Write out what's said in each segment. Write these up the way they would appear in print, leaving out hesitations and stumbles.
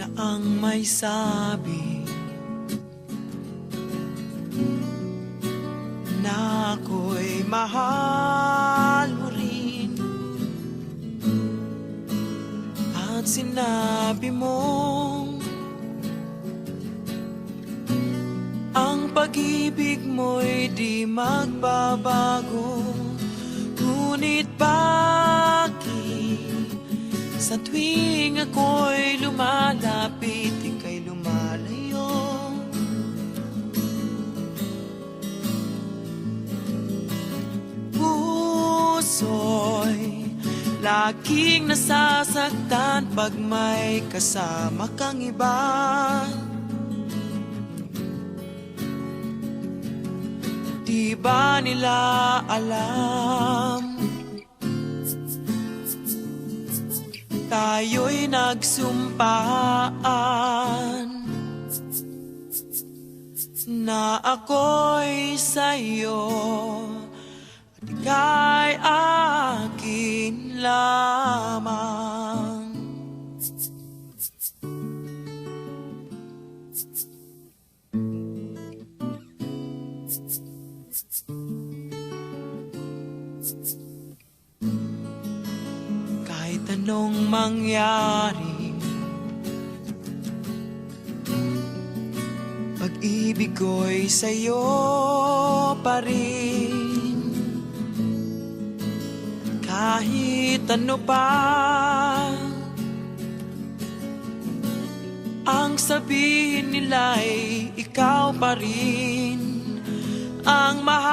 na ang may sabi na ako'y mahal mo rin, at sinabi mong ang pag-ibig mo'y di magbabago. Ngunit bakit sa tuwing ako'y lumalapit, ika'y lumalayo? Puso'y laging nasasaktan pag may kasama kang iba. Di ba nila alam, tayo'y nagsumpaan na ako'y sa'yo at ika'y akin lamang. Kahit anong mangyari, pag-ibig ko'y sa'yo pa rin. Kahit ano pa ang sabihin nila'y ikaw pa rin ang mahal.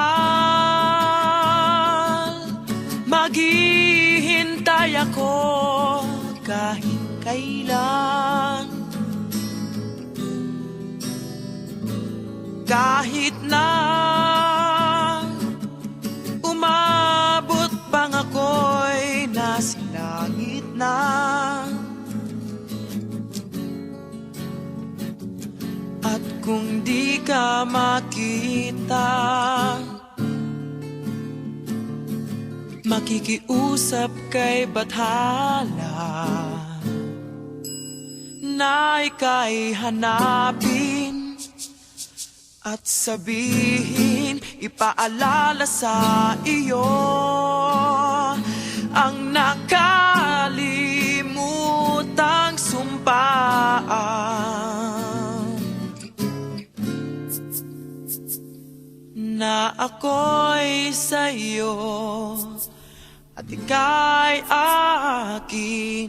Maghihintay ako kahit kailan, kahit na umabot pang ako'y nasa langit na. At kung di ka makita, makikiusap kay Bathala na ika'y hanapin at sabihin, ipaalala sa iyo ang nakalimutang sumpaan, na ako'y sa'yo at ika'y akin.